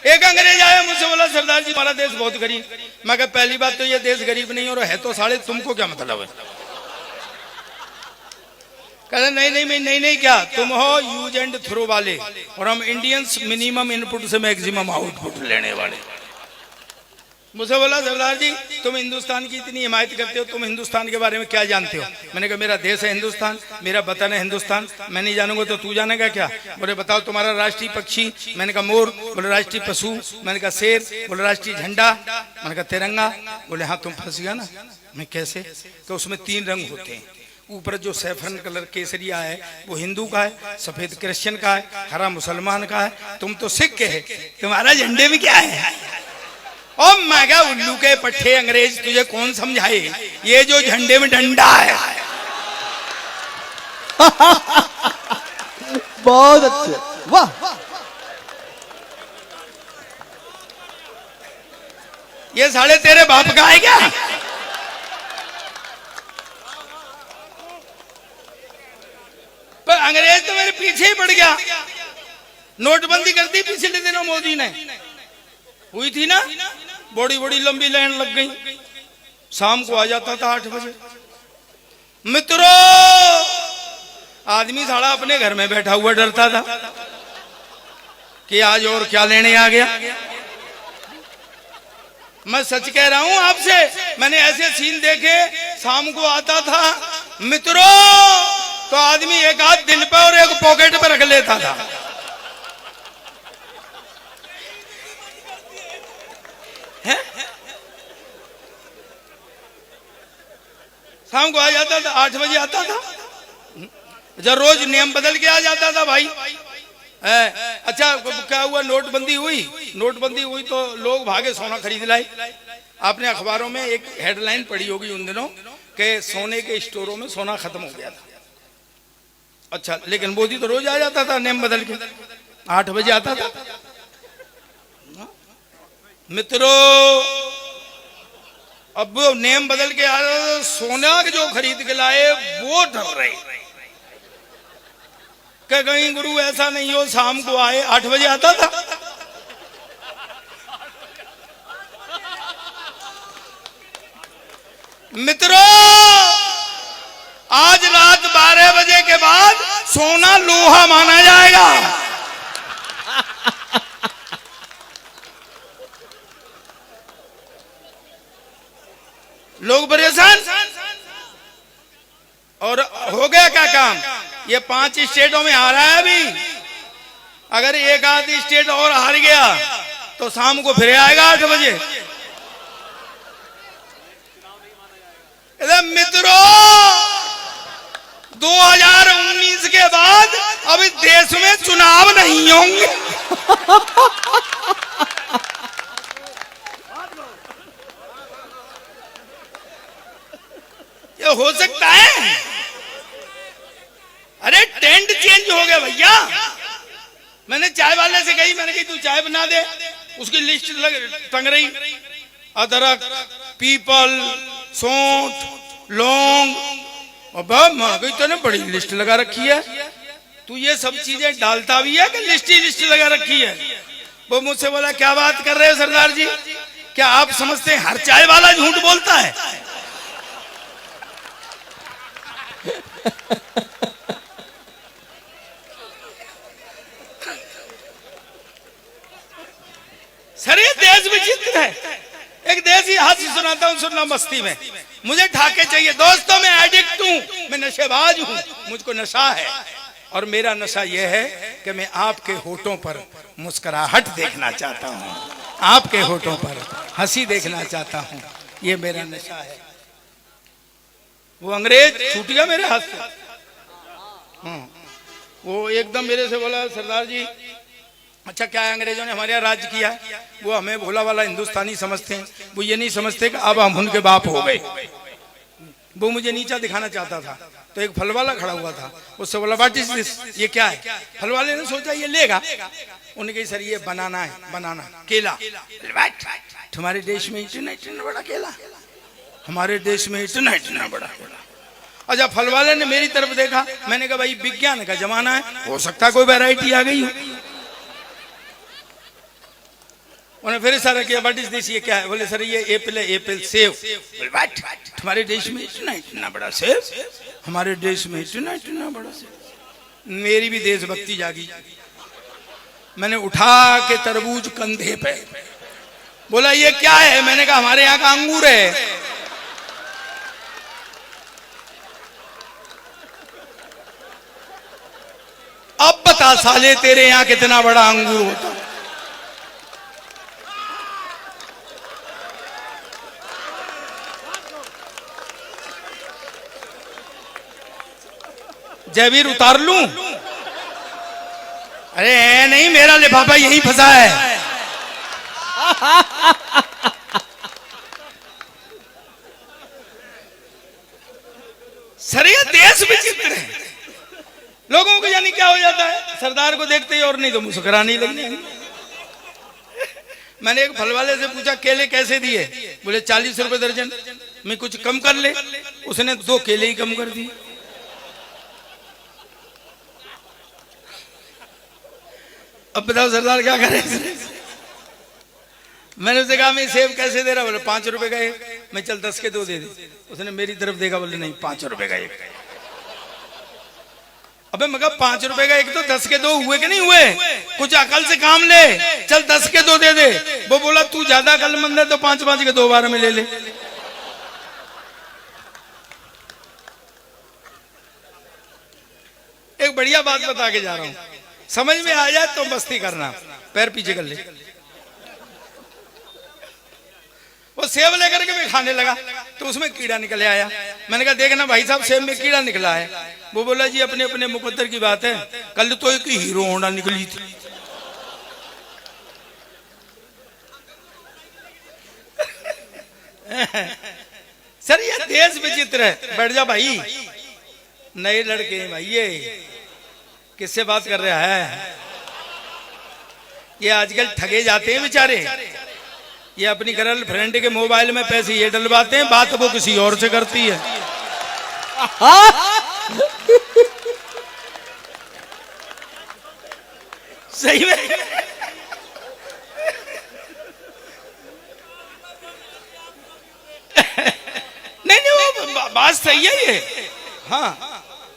एक अंग्रेज आया मुझसे बोला सरदार जी हमारा देश बहुत गरीब। मैं कहा पहली बात तो ये देश गरीब नहीं और है तो साले तुमको क्या मतलब है? कहते नहीं क्या तुम हो यूज एंड थ्रो वाले और हम इंडियंस मिनिमम इनपुट से मैक्सिमम आउटपुट लेने वाले। मुझसे बोला सरदार जी तुम हिंदुस्तान की इतनी हिमायत करते हो, तुम हिंदुस्तान के बारे में क्या जानते हो? मैंने कहा मेरा देश है हिंदुस्तान, मेरा वतन है हिंदुस्तान, मैं नहीं जानूंगा तो तू जानेगा क्या? बोले बताओ तुम्हारा राष्ट्रीय पक्षी? मैंने कहा मोर। बोले राष्ट्रीय पशु? मैंने कहा शेर। बोले राष्ट्रीय झंडा? मैंने कहा तिरंगा। बोले हाँ तुम फंस गया ना। मैं कैसे? तो उसमें 3 रंग होते हैं। ऊपर जो सैफरन कलर केसरिया है वो हिंदू का है, सफेद क्रिश्चियन का है, हरा मुसलमान का है, तुम तो सिख के है, तुम्हारा झंडे में क्या है? और मैं क्या उल्लू के पट्टे अंग्रेज तुझे कौन समझाए, ये जो झंडे में डंडा है। बहुत अच्छे, वाह। ये साले तेरे बाप का है क्या? पर अंग्रेज तो मेरे पीछे ही पड़ गया। नोटबंदी कर दी पिछले दिनों मोदी ने, हुई थी ना, बड़ी बड़ी लंबी लाइन लग गई। शाम को आ जाता था 8 बजे। मित्रों आदमी साला अपने घर में बैठा हुआ डरता था कि आज और क्या लेने आ गया। मैं सच कह रहा हूं आपसे, मैंने ऐसे सीन देखे। शाम को आता था मित्रों तो आदमी एक हाथ दिल पे और एक पॉकेट पे रख लेता था। है? शाम को आ जाता था 8 बजे आता था। जब रोज नियम बदल के आ जाता था भाई। अच्छा क्या हुआ? नोटबंदी हुई तो लोग भागे सोना खरीद लाए। आपने अखबारों में एक हेडलाइन पढ़ी होगी उन दिनों कि सोने के स्टोरों में सोना खत्म हो गया था। अच्छा लेकिन मोदी तो रोज आ जाता था नियम बदल के, 8 बजे आता था। मित्रों अब नियम बदल के आ रहा, सोना जो खरीद के लाए वो डर रहे कि कहीं गुरु ऐसा नहीं हो शाम को आए। 8 बजे आता था। मित्रों आज रात 12 बजे के बाद सोना लोहा माना जाएगा। लोग परेशान। और हो गया क्या काम? ये 5 स्टेटों में हारा है अभी। अगर एक आधी स्टेट और हार गया तो शाम को फिर आएगा 8 बजे। मित्रों 2019 के बाद अभी देश में चुनाव नहीं होंगे। ये हो सकता है? अरे टेंट चेंज हो गया भैया। मैंने चाय वाले से कही, मैंने कही तू चाय बना दे। उसकी लिस्ट टंग रही, अदरक, पीपल, सौंठ, लौंग। और इतने बड़ी लिस्ट लगा रखी है। तू ये सब चीजें डालता भी है कि लिस्ट लगा रखी है? वो मुझसे बोला क्या बात कर रहे हैं सरदार जी, क्या आप समझते हैं हर चाय वाला झूठ बोलता है? सर ये देश विचित्र है। एक देश ही हाथ से सुनाता हूँ, सुनना मस्ती में। मुझे ठाके चाहिए दोस्तों, मैं एडिक्ट हूँ, मैं नशेबाज हूँ, मुझको नशा है। और मेरा नशा यह है कि मैं आपके होठों पर मुस्कुराहट देखना चाहता हूँ, आपके होठों पर हंसी देखना चाहता हूँ, ये मेरा नशा है। वो अंग्रेज छूट गया मेरे हाथ से। वो एकदम मेरे से बोला सरदार जी अच्छा क्या है अंग्रेजों ने हमारे यहाँ राज किया है? वो हमें भोला वाला हिंदुस्तानी समझते हैं, वो ये नहीं समझते कि अब हम उनके बाप हो गए। वो मुझे नीचा दिखाना चाहता था। तो एक फल वाला खड़ा हुआ था, उससे बोला व्हाट इज दिस, ये क्या है? फल वाले ने सोचा ये लेगा। उन्होंने कहा सर ये बनाना है, बनाना केला। तुम्हारे देश में इतना बड़ा केला, हमारे देश में इतना बड़ा। अच्छा फल वाले ने मेरी तरफ देखा, मैंने कहा भाई विज्ञान का जमाना है, हो सकता है कोई वैरायटी आ गई हो। उन्होंने फिर इशारा किया, व्हाट इज दिस, ये क्या है? बोले सर ये एप्पल है, एप्पल सेव। बोले व्हाट, तुम्हारे देश में इतना इतना बड़ा सेव? हमारे देश में इतना इतना बड़ा सेव। मेरी भी देशभक्ति जागी, मैंने उठा के तरबूज कंधे पे, बोला ये क्या है? मैंने कहा हमारे यहाँ का अंगूर है। अब बता साले तेरे यहाँ कितना बड़ा अंगूर होता। जयवीर उतार लूं? अरे नहीं, मेरा लिफाफा यहीं फंसा है। सर ये देश विचित्र है। लोगों को यानी क्या हो जाता है, सरदार को देखते ही और नहीं तो मुस्कुराने लगने। मैंने एक फल वाले से पूछा केले कैसे दिए? बोले 40 रुपए दर्जन। मैं कुछ कम कर ले? उसने 2 केले ही कम कर दिए। अब बताओ सरदार क्या करे? मैंने उससे कहा मैं सेब कैसे दे रहा? बोले 5 रुपए का एक। मैं चल 10 के 2 दे दे। उसने मेरी तरफ देखा, बोले नहीं 5 रुपए का एक। अबे मैं कहा 5 रुपए का एक तो 10 के 2 हुए कि नहीं हुए? कुछ अकल से काम ले, चल 10 के 2 दे दे। वो बोला तू ज्यादा अकलमंद है तो 5 के 2 बार में ले ले। एक बढ़िया बात बता के जा रहा हूं, समझ में आ जाए तो मस्ती करना, पैर पीछे कर ले। वो सेब लेकर के मैं खाने लगा तो उसमें कीड़ा निकल आया। मैंने कहा देखना भाई साहब सेब में कीड़ा निकला है। वो बोला जी अपने अपने मुकद्दर की बात है, कल तो एक हीरो होंडा निकली थी। सर ये देश विचित्र है। बैठ जा भाई, नए लड़के हैं भाई, ये किससे बात कर रहा है? ये आजकल ठगे जाते हैं बेचारे। ये अपनी गर्ल फ्रेंड के मोबाइल में पैसे ये डलवाते हैं, बात वो किसी और से करती है। सही में नहीं वो बात सही है ये। हाँ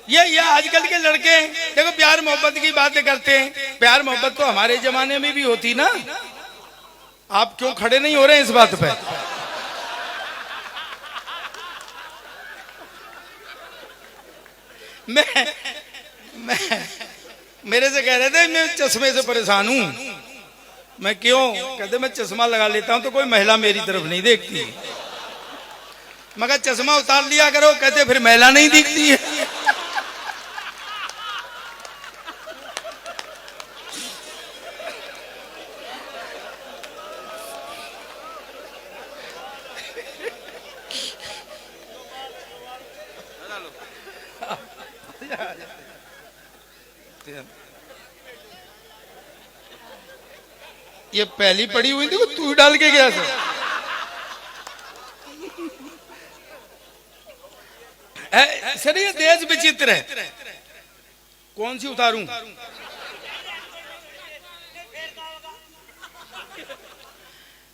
ये आजकल के लड़के देखो प्यार मोहब्बत की बातें करते हैं। प्यार मोहब्बत तो हमारे जमाने में भी होती ना। आप क्यों खड़े नहीं हो रहे हैं इस बात पे? मैं मेरे से कह रहे थे मैं चश्मे से परेशान हूं। मैं क्यों? कहते मैं चश्मा लगा लेता हूं तो कोई महिला मेरी तरफ नहीं देखती। मगर चश्मा उतार लिया करो, कहते फिर महिला नहीं दिखती है। ये पहली पड़ी हुई थी, तू डाल के गया सर। सर ये देश विचित्र है। कौन सी उतारूं?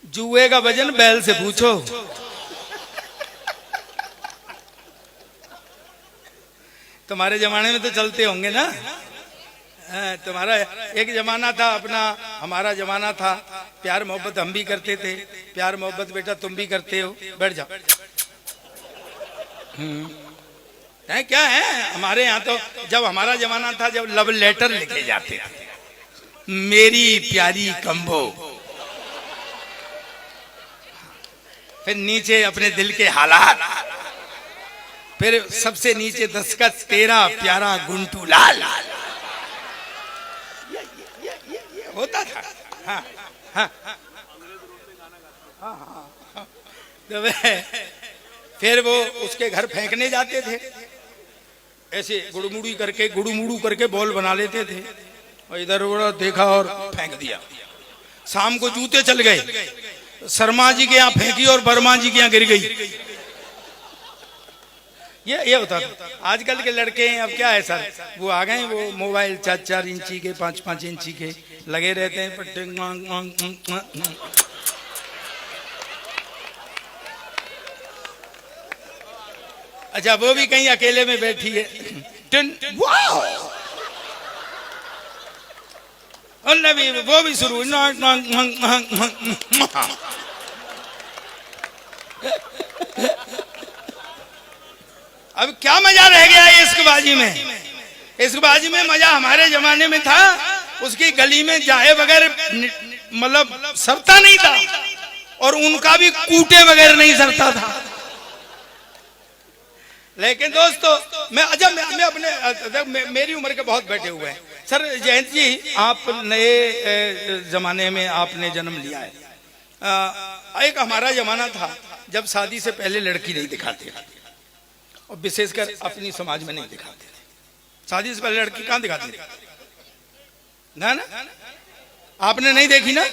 जुए का वजन बैल से पूछो। तुम्हारे जमाने में तो चलते होंगे ना। तुम्हारा एक जमाना था अपना, हमारा जमाना था। प्यार मोहब्बत हम भी करते थे, प्यार मोहब्बत बेटा तुम भी करते हो। बैठ जाओ। है क्या है? हमारे यहाँ तो जब हमारा जमाना था, जब लव लेटर लिखे जाते थे, मेरी प्यारी कम्बो, फिर नीचे अपने दिल के हालात, फिर सबसे नीचे दस्तखत तेरा प्यारा गुंटू लाल। ये होता था। हाँ, हाँ, हाँ, तो फिर वो उसके घर फेंकने जाते थे, ऐसे गुड़मुड़ू करके बॉल बना लेते थे, और इधर उधर देखा और फेंक दिया। शाम को जूते चल गए, शर्मा जी के यहाँ फेंकी और वर्मा जी के यहाँ गिर गई। ये होता था। आजकल के लड़के हैं, अब क्या है सर, वो आ गए, वो मोबाइल 4-4 इंची के 5-5 इंची के लगे रहते हैं। अच्छा वो भी कहीं अकेले में बैठी है। वाह! और नबी वो भी शुरू। अब क्या मजा रह गया है इश्कबाजी में? इश्कबाजी में मजा हमारे जमाने में था, उसकी गली में जाए बगैर मतलब सरता नहीं था, और उनका भी कूटे बगैर नहीं सरता था। लेकिन दोस्तों मैं अपने मेरी उम्र के बहुत बैठे हुए हैं। सर जयंत जी, आप नए जमाने में आपने जन्म लिया है। एक हमारा जमाना था जब शादी से पहले लड़की नहीं दिखाते थे, और विशेषकर अपनी समाज में नहीं दिखाते थे। शादी से पहले लड़की कहाँ दिखाते थे? ना ना, आपने नहीं देखी ना?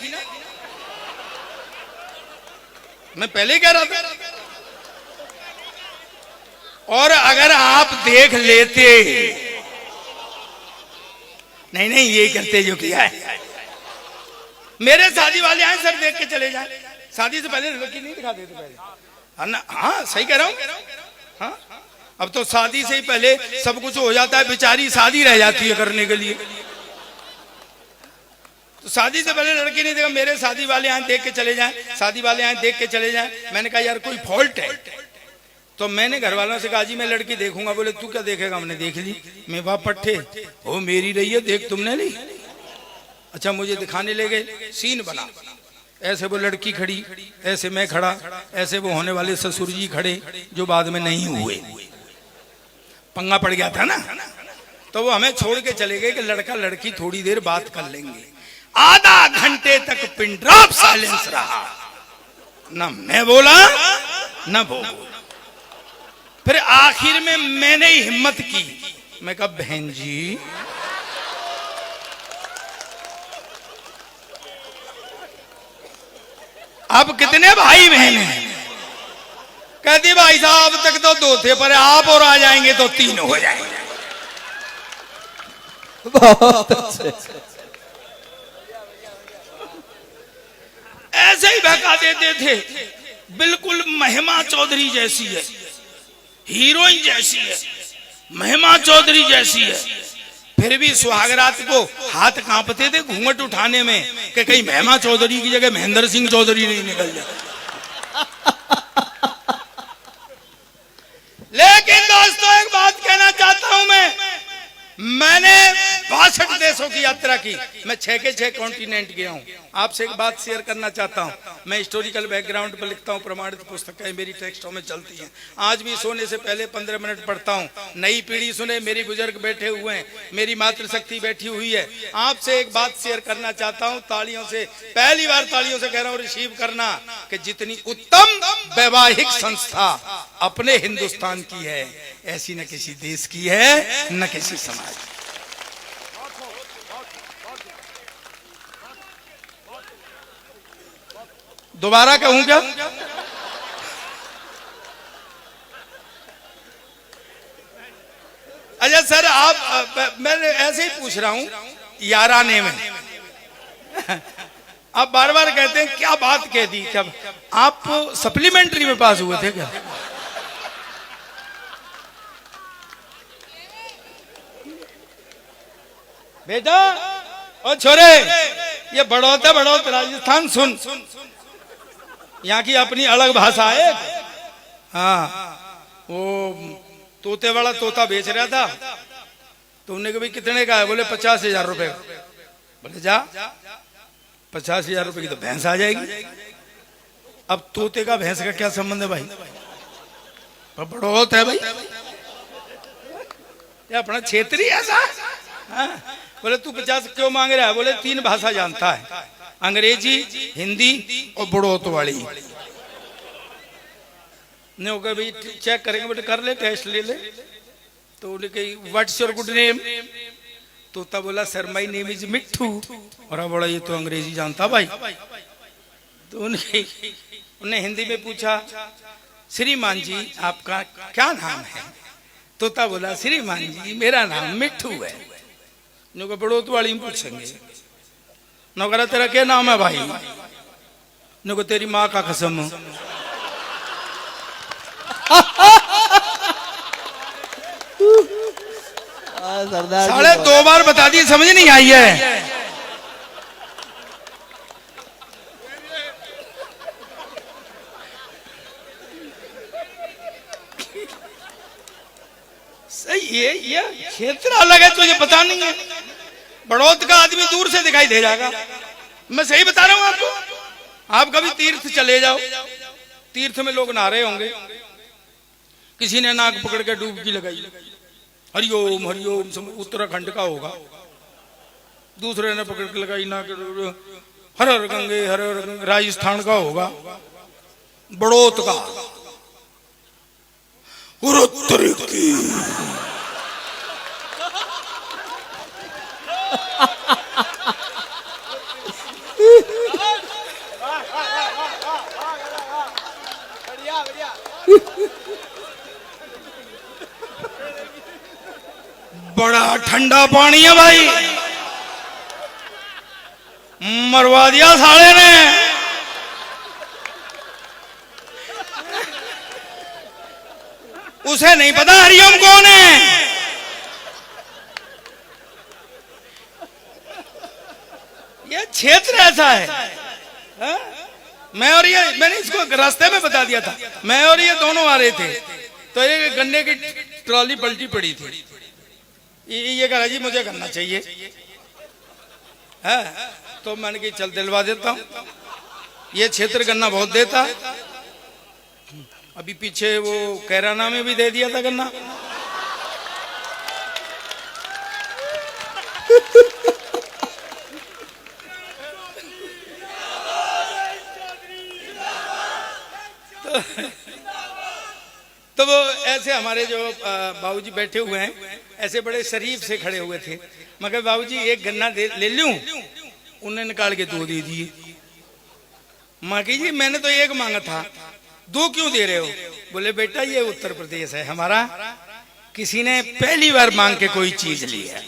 मैं पहले ही कह रहा था। और अगर आप देख लेते, नहीं नहीं ये करते जो किया है, मेरे शादी वाले आए सर देख के चले जाए, शादी से पहले लड़की नहीं दिखाते थे पहले। हाँ सही कह रहा हूँ। हाँ अब तो शादी से ही पहले सब कुछ हो जाता है, बेचारी शादी रह जाती है करने के लिए। तो शादी से पहले लड़की नहीं देखा, मेरे शादी वाले आए देख के चले जाएं, शादी वाले आए देख के चले जाएं। मैंने कहा यार कोई फॉल्ट है? तो मैंने घर वालों से कहा जी मैं लड़की देखूंगा। बोले तू क्या देखेगा? हमने देख ली। मैं वहां पट्टे हो मेरी रही है, देख तुमने ली। अच्छा मुझे दिखाने ले गए, सीन बना, ऐसे वो लड़की खड़ी, ऐसे मैं खड़ा, ऐसे वो होने वाले ससुर जी खड़े जो बाद में नहीं हुए। पंगा पड़ गया था ना। तो वो हमें छोड़ के चले गए कि लड़का लड़की थोड़ी देर बात कर लेंगे। आधा घंटे तक पिन ड्रॉप साइलेंस रहा, ना मैं बोला ना वो। फिर आखिर में मैंने ही हिम्मत की, मैं कहा बहन जी अब कितने भाई बहन हैं? कहती भाई साहब अब तक तो 2 थे, पर आप और आ जाएंगे तो 3 हो जाएंगे। बहुत अच्छे। ऐसे ही बहका देते थे, बिल्कुल महिमा चौधरी जैसी है, हीरोइन जैसी है, महिमा चौधरी जैसी है। फिर भी सुहागरात को हाथ कांपते थे घूंघट उठाने में कि कहीं महिमा चौधरी की जगह महेंद्र सिंह चौधरी नहीं निकल जाए। लेकिन दोस्तों एक बात कहना चाहता हूं, मैंने 62 देशों की यात्रा की, मैं 6 के 6 कॉन्टिनेंट गया हूं। आपसे एक बात शेयर करना चाहता हूं। मैं हिस्टोरिकल बैकग्राउंड पर लिखता हूं, प्रमाणित पुस्तकें मेरी टेक्स्टों में चलती हैं। आज भी सोने से पहले 15 मिनट पढ़ता हूं। नई पीढ़ी सुने, मेरी बुजुर्ग बैठे हुए हैं, मेरी मातृशक्ति बैठी हुई है। आपसे एक बात शेयर करना चाहता हूं, तालियों से, पहली बार तालियों से कह रहा हूं, रिसीव करना कि जितनी उत्तम वैवाहिक संस्था अपने हिंदुस्तान की है, ऐसी न किसी देश की है न किसी समाज। दोबारा कहूं क्या? अच्छा सर आप, मैं ऐसे ही पूछ रहा हूं याराने में। आप बार बार कहते हैं क्या बात कह दी, क्या आप सप्लीमेंट्री में पास हुए थे क्या? बेटा ओ छोरे, ये बड़ौत राजस्थान सुन, यहाँ की अपनी अलग भाषा है। हाँ वो तोते वाला तोता बेच रहा था, तो उन्होंने कहा भाई कितने का है? बोले 50,000 रुपए। बोले जा 50,000 रुपए की तो भैंस आ जाएगी। अब तोते का भैंस का क्या संबंध है भाई? बड़ौत है भाई, ये अपना क्षेत्रीय ऐसा। बोले तू 50 क्यों मांग रहा है? बोले 3 भाषा जानता है, अंग्रेजी, हिंदी और बड़ौत वाली। ने हो गया भाई चेक करेंगे, बोले कर ले, टेस्ट ले ले। तो बोले व्हाट्स योर गुड नेम? तोता बोला सर माय नेम इज मिट्ठू। और बड़ा ये तो अंग्रेजी जानता भाई। तो उन्हें हिंदी में पूछा श्रीमान जी आपका क्या नाम है? तोता बोला श्रीमान जी मेरा नाम मिट्ठू है। नो बड़ौत वाली में पूछेंगे, नौकरा तेरा क्या नाम है भाई? नो को तेरी माँ का कसम। सरदार जी, 2.5 बार बता दी, समझ नहीं आई है। सही है, ये क्षेत्र अलग है, तुझे पता नहीं है। बड़ौत का आदमी दूर से दिखाई दे जाएगा। मैं सही बता रहा हूं आपको। आप कभी तीर्थ चले जाओ, तीर्थ में लोग नहा रहे होंगे, किसी ने नाक पकड़ के डुबकी लगाई, हरिओम हरिओम, उत्तराखंड का होगा। दूसरे ने पकड़ के लगाई नाक, हर हर गंगे हर हर गंगे, राजस्थान का होगा। बड़ौत का उत्तर की बड़ा ठंडा पानी है भाई, मरवा दिया साले ने। उसे नहीं पता हरिओम कौन है। ये क्षेत्र ऐसा है, हा? मैं और ये, मैंने इसको रास्ते में बता दिया था। मैं और ये दोनों आ रहे थे, तो ये गन्ने की ट्रॉली पलटी पड़ी थी। ये कह रहा जी मुझे गन्ना चाहिए, है? तो मैंने कहा चल दिलवा देता हूँ। ये क्षेत्र गन्ना बहुत देता। अभी पीछे वो कैराना में भी दे दिया था गन्ना। तो वो ऐसे हमारे जो बाबूजी बैठे हुए हैं, ऐसे बड़े शरीफ से खड़े हुए थे। मगर बाबूजी एक गन्ना ले लूं? उन्होंने निकाल के 2 दे दिए। माँ की जी मैंने तो 1 मांगा था, 2 क्यों दे रहे हो? बोले बेटा ये उत्तर प्रदेश है हमारा, किसी ने पहली बार मांग के कोई चीज ली है।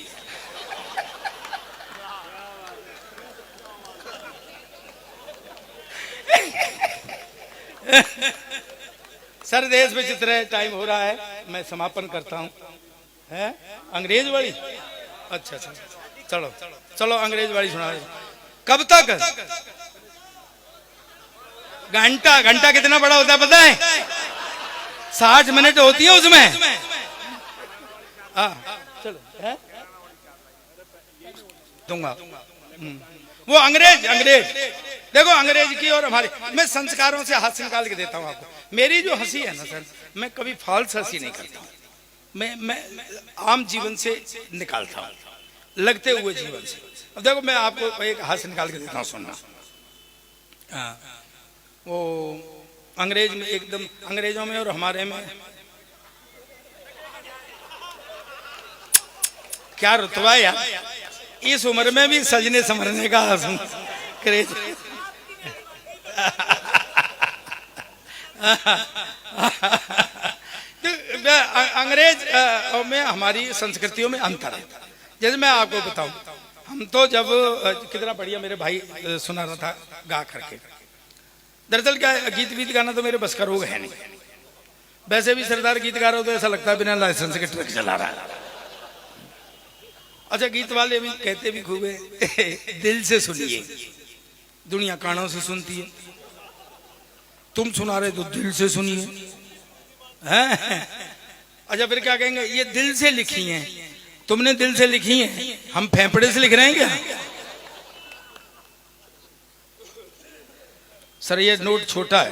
सर देश में चित्र टाइम हो रहा है, मैं समापन करता हूँ। है अंग्रेज वाली? अच्छा अच्छा, चलो चलो अंग्रेज वाली सुना। कब तक? घंटा। घंटा कितना बड़ा होता है पता है? 60 मिनट होती है उसमें। चलो है? दूंगा। वो अंग्रेज देखो, अंग्रेज की और हमारे, मैं संस्कारों से हंस निकाल के देता हूँ आपको। मेरी जो हंसी है ना सर, मैं कभी फाल्स हंसी नहीं करता हूँ। मैं आम जीवन से निकालता हूँ, लगते हुए जीवन से। अब देखो मैं आपको एक हंस निकाल के देता हूँ, सुनना। वो अंग्रेज में एकदम, अंग्रेजों में और हमारे में क्या रुतबा है यार। इस उम्र में भी सजने संवरने का क्रेज। अंग्रेज में हमारी संस्कृतियों में अंतर है। जैसे मैं आपको बताऊं, हम तो जब कितना बढ़िया मेरे भाई सुना रहा था गा करके। दरअसल क्या गीत वीत गाना तो मेरे बस का रोग है नहीं। वैसे भी सरदार गीत गा रहा हो तो ऐसा लगता है बिना लाइसेंस के ट्रक चला रहा है। अच्छा गीत वाले भी कहते भी खूब है, दिल से सुनिए, दुनिया कानों से सुनती है। तुम सुना रहे तो दिल से सुनिए। अच्छा फिर क्या कहेंगे, ये दिल से लिखी हैं, तुमने दिल से लिखी हैं, हम फेफड़े से लिख रहे हैं क्या? सर ये नोट छोटा है,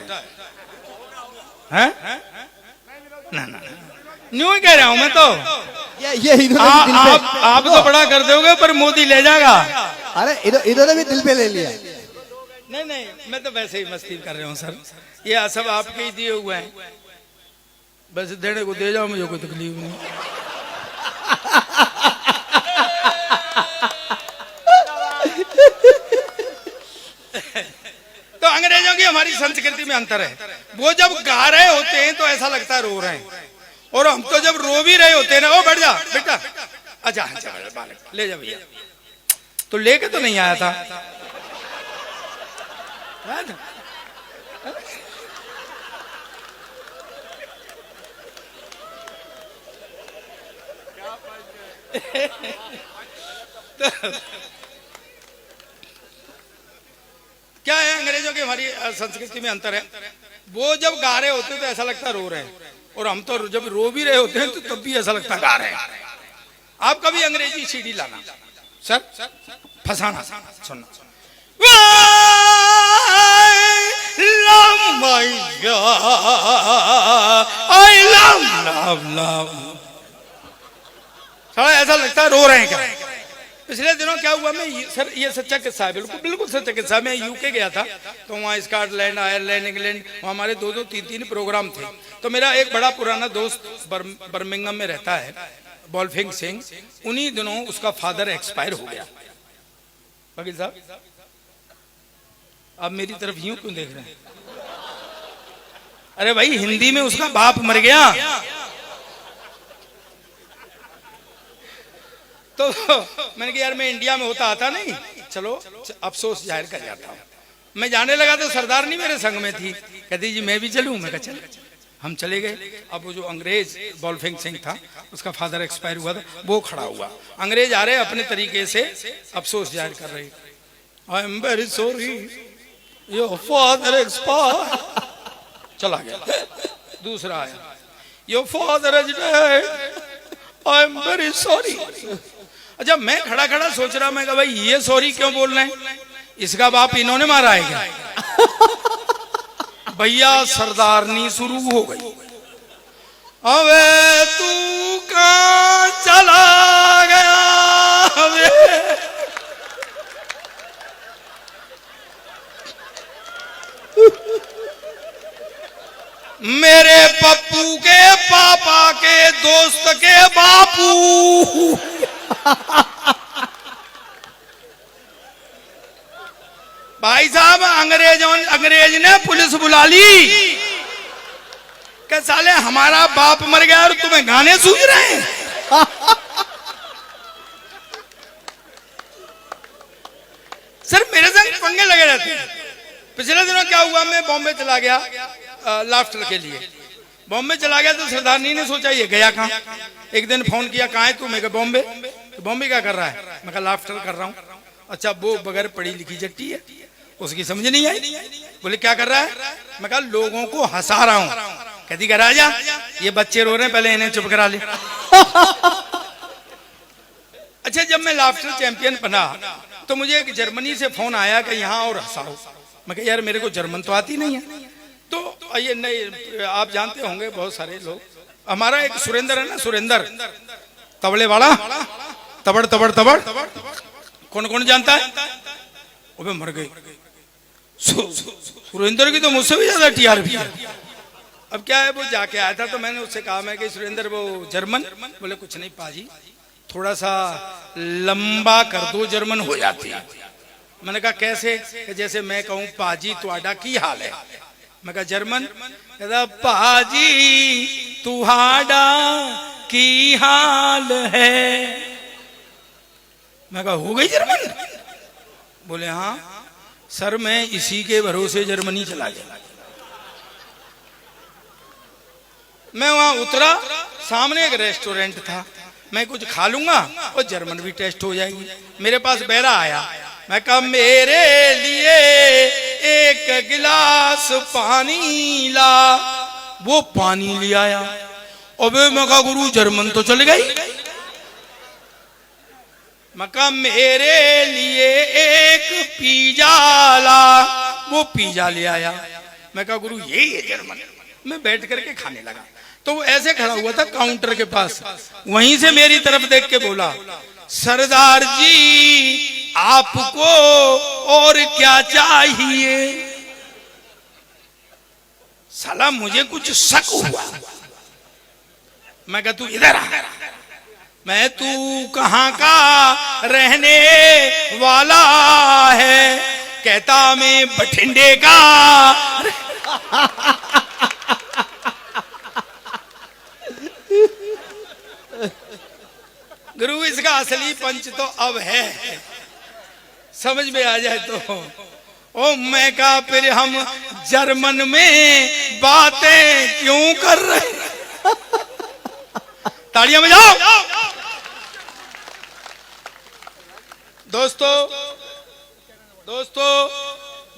हैं? ना न्यू ही कह रहा हूं मैं तो। ये आप तो बड़ा कर दोगे पर मोदी ले जाएगा। अरे इन्होंने भी दिल पे ले लिया। नहीं मैं तो वैसे ही मस्ती कर रहा हूँ सर, ये सब आपके ही दिए हुए हैं, बस देने को दे जाओ, मुझे कोई तकलीफ नहीं। तो अंग्रेजों की हमारी संस्कृति में अंतर है। वो जब गा रहे होते हैं तो ऐसा लगता है रो रहे हैं, और हम तो जब रो भी रहे होते हैं ना, ओ बैठ जा बेटा, अच्छा ले जा भैया, तो लेके तो नहीं आया था। क्या है, अंग्रेजों की हमारी संस्कृति में अंतर है। वो जब गा रहे होते हैं तो ऐसा लगता है रो रहे हैं, और हम तो जब रो भी रहे होते हैं तो तब भी ऐसा लगता है गा रहे हैं। आप कभी अंग्रेजी सीडी लाना सर, फसाना सुनना। ऐसा लगता है रो रहे हैं क्या। पिछले दिनों क्या हुआ, मैं सर ये सच्चा किस्सा है, बिल्कुल बिल्कुल सच्चा किस्सा है। मैं यूके गया था, तो वहाँ स्कॉटलैंड, आयरलैंड, इंग्लैंड, हमारे 2-2, 3-3 प्रोग्राम थे। तो मेरा एक बड़ा पुराना दोस्त बर्मिंघम में रहता है, बॉल्फिंग सिंह। उन्हीं दिनों उसका फादर एक्सपायर हो गया। वकील साहब आप मेरी तरफ यूं क्यों देख रहे हैं? अरे भाई हिंदी में उसका बाप मर गया। तो मैंने कहा यार मैं इंडिया में होता आता नहीं, चलो अफसोस जाहिर कर जाता हूँ। मैं जाने लगा तो सरदार नहीं मेरे संग में थी, कहती जी मैं भी चलूं। मैं कहा चल। हम चले गए। अब वो जो अंग्रेज बॉल्फिंग सिंह था, उसका फादर एक्सपायर हुआ था, वो खड़ा हुआ। अंग्रेज आ रहे अपने तरीके से अफसोस जाहिर कर रहे, I am very sorry your father expire. चला गया। दूसरा आया, your father is dead, I am very sorry. अच्छा मैं खड़ा खड़ा सोच रहा, मैं कहा भाई ये सॉरी क्यों बोल रहे हैं, इसका बाप इन्होंने मारा है क्या। भैया सरदारनी शुरू हो गई। अबे तू कहां चला गया वे? मेरे पप्पू के पापा के दोस्त के बापू। भाई साहब अंग्रेज ने पुलिस बुला ली कि साले हमारा बाप मर गया और तुम्हें गाने सूझ रहे हैं। सर मेरे संग पंगे लगे रहते हैं। पिछले दिनों क्या हुआ, मैं बॉम्बे चला गया लाफ्टर के लिए। बॉम्बे चला गया तो सरदारनी ने सोचा ये गया कहाँ। एक दिन फोन किया, कहाँ है तू? मैं कहा बॉम्बे। तो बॉम्बे क्या कर रहा है? मैं कहा लाफ्टर कर रहा हूँ। अच्छा वो बगैर पढ़ी लिखी जट्टी है, उसकी समझ नहीं आई। बोले क्या कर रहा है? मैं कहा लोगों को हंसा रहा हूँ। कहती कह राजा ये बच्चे रो रहे हैं, पहले इन्हें चुप करा ले। अच्छा जब मैं लाफ्टर चैंपियन बना तो मुझे एक जर्मनी से फोन आया कि यहाँ और हंसाओ। मैं कहा यार मेरे को जर्मन तो आती नहीं है। तो ये नहीं, आप जानते होंगे बहुत सारे लोग, हमारा एक सुरेंद्र है ना, सुरेंद्र तबले वाला, तबड़ तबड़ तबड़, कौन कौन जानता है? अबे मर गए। सुरेंद्र की तो मुझसे भी ज्यादा टीआरपी है। अब क्या है, वो जाके आया था तो मैंने उससे कहा, मैं कि सुरेंद्र वो जर्मन। बोले कुछ नहीं पाजी, थोड़ा सा लंबा कर दो, जर्मन हो जाती है। मैंने कहा कैसे? कि जैसे मैं कहूँ पाजी तुहाडा की हाल है। मैं कहा जर्मन, कहता पाजी तुहाडा की हाल है। मैं कहा हो गई जर्मन? बोले हाँ सर मैं इसी के भरोसे जर्मनी चला गया। मैं वहां उतरा, सामने एक रेस्टोरेंट था, मैं कुछ खा लूंगा और जर्मन भी टेस्ट हो जाएगी। मेरे पास बैरा आया, मैं कहा मेरे लिए एक गिलास पानी ला। वो पानी ले आया। अबे मैं कहा गुरु जर्मन तो चल गई। मैं कहा मेरे लिए एक पिज्जा ला। वो पिज्जा ले आया। मैं कहा गुरु यही है जर्मन। मैं बैठ करके खाने लगा तो वो ऐसे खड़ा हुआ था काउंटर के पास, वहीं से मेरी तरफ देख के बोला सरदार जी आपको और क्या चाहिए। साला मुझे कुछ शक हुआ। मैं कहा तू इधर आ। मैं तू कहाँ का रहने वाला है? कहता मैं बठिंडे का। गुरु इसका असली पंच तो अब है, समझ में आ जाए तो। ओ मैं कहा फिर हम जर्मन में बातें क्यों कर रहे? तालियां बजाओ। दोस्तों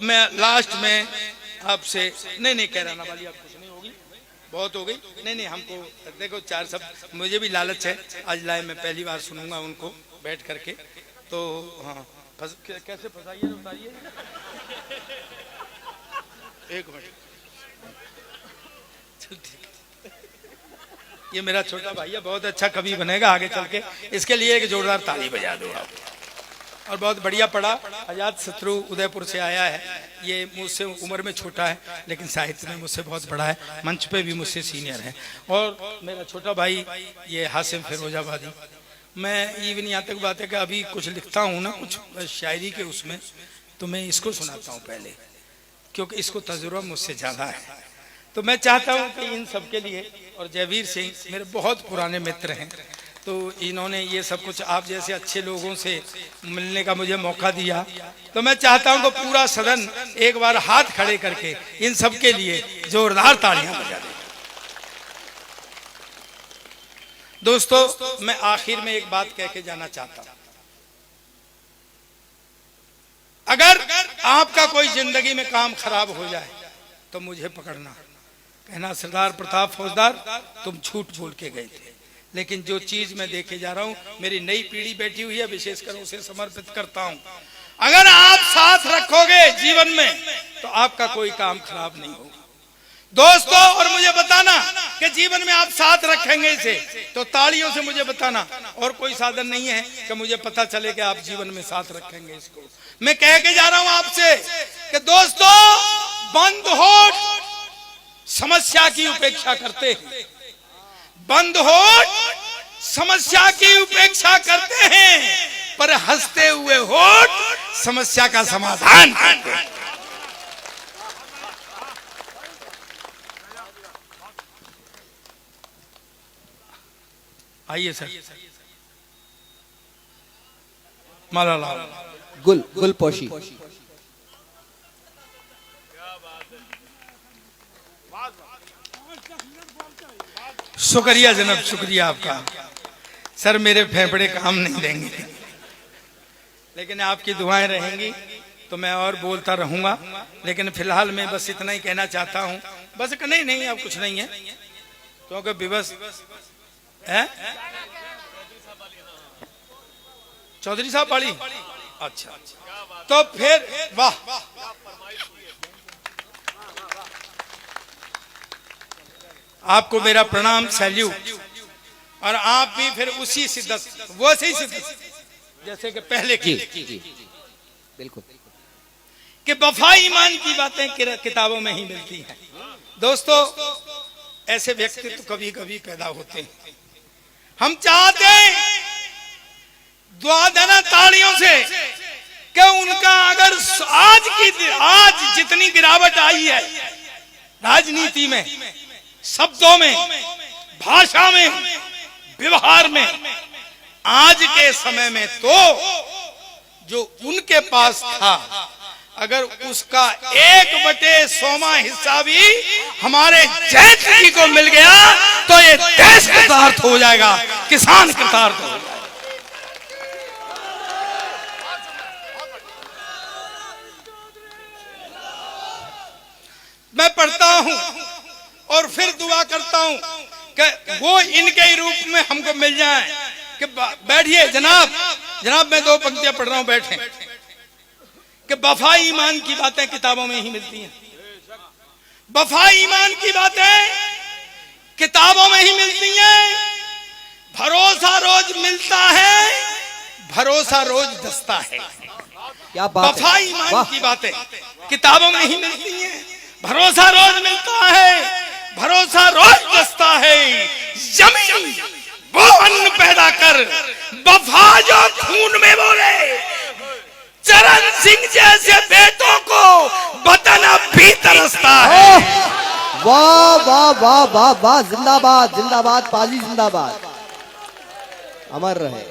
मैं लास्ट में आपसे नहीं कह रहा ना वाली, आप कुछ नहीं होगी, बहुत हो गई। नहीं हमको देखो 4 शब्द, मुझे भी लालच है, आज लाए मैं पहली बार सुनूंगा उनको बैठ करके, तो हाँ कैसे फंसाइए उतारिए, एक मिनट। चल ठीक, ये मेरा छोटा भाई है, बहुत अच्छा कवि बनेगा आगे चल के, इसके लिए एक जोरदार ताली बजा दो आप। और बहुत बढ़िया पढ़ा, आजाद शत्रु उदयपुर से आया है, ये मुझसे उम्र में छोटा है लेकिन साहित्य में मुझसे बहुत बड़ा है, मंच पे भी मुझसे सीनियर है। और मेरा छोटा भाई ये हासिम फिरोजाबादी, मैं इवन यहाँ तक बात है कि अभी कुछ लिखता हूँ ना कुछ शायरी के उसमें, तो मैं इसको सुनाता हूँ पहले, क्योंकि इसको तजुर्बा मुझसे ज़्यादा है। तो मैं चाहता हूँ कि इन सब के लिए, और जयवीर सिंह मेरे बहुत पुराने मित्र हैं, तो इन्होंने ये सब कुछ आप जैसे अच्छे लोगों से मिलने का मुझे मौका दिया, तो मैं चाहता हूँ कि पूरा सदन एक बार हाथ खड़े करके इन सब के लिए जोरदार तालियां बजा दे। दोस्तों मैं आखिर में एक बात कह के जाना चाहता हूं, अगर आपका कोई जिंदगी में काम खराब हो जाए तो मुझे पकड़ना, कहना सरदार प्रताप फौजदार तुम झूठ बोल के गए थे, लेकिन जो चीज मैं देखे जा रहा हूं, मेरी नई पीढ़ी बैठी हुई है, विशेषकर उसे समर्पित करता हूं। अगर आप साथ रखोगे जीवन में तो आपका कोई काम खराब नहीं होगा दोस्तों। और मुझे बताना कि जीवन में आप साथ रखेंगे इसे, तो तालियों से मुझे बताना, और कोई साधन नहीं है कि मुझे पता चले कि आप जीवन में साथ रखेंगे इसको। मैं कह के जा रहा हूं आपसे कि दोस्तों बंद होठ समस्या की उपेक्षा करते हैं, बंद होठ समस्या की उपेक्षा करते हैं, पर हंसते हुए होठ समस्या का समाधान करते हैं। आइए सर, माला लाल गुल पोशी। शुक्रिया जनाब, शुक्रिया आपका। सर मेरे फेफड़े काम नहीं देंगे, लेकिन आपकी दुआएं रहेंगी तो मैं और बोलता रहूंगा, लेकिन फिलहाल मैं बस इतना ही कहना चाहता हूं। बस नहीं अब कुछ नहीं है, क्योंकि विवश है चौधरी साहब वाली। अच्छा तो फिर वाह, आपको मेरा प्रणाम, सैल्यूट। और आप भी फिर उसी शिद्दत, वो सही शिद्दत जैसे कि पहले की बिल्कुल, कि वफा ईमान की बातें किताबों में ही मिलती हैं। दोस्तों ऐसे व्यक्तित्व कभी कभी पैदा होते हैं। हम चाहते हैं दुआ देना तालियों से कि उनका अगर आज जितनी गिरावट आई है राजनीति में, शब्दों में, भाषा में, व्यवहार में, आज के समय में तो जो उनके पास था, अगर उसका 1/100वां हिस्सा भी हमारे जैत जी को मिल गया तो ये देश कृतार्थ हो जाएगा, किसान कृतार्थ हो जाएगा। मैं पढ़ता हूं और फिर दुआ करता हूं कि वो इनके ही रूप में हमको मिल जाए। कि बैठिए जनाब, मैं 2 पंक्तियां पढ़ रहा हूं, बैठे। कि वफा ईमान की बातें किताबों में ही मिलती हैं, वफा ईमान की बातें किताबों में ही मिलती हैं। भरोसा रोज मिलता है, भरोसा रोज दस्ता है। क्या बात वफा ईमान की बातें किताबों में ही मिलती हैं, भरोसा रोज मिलता है, भरोसा रोज दस्ता है। जमीन वो अन्न पैदा कर, वफा जो खून में बोले। चरण सिंह जैसे बेटों को वतन अब भी तरसता है। वाह वाह वाह वाह वाह, जिंदाबाद जिंदाबाद, पाजी जिंदाबाद, अमर रहे।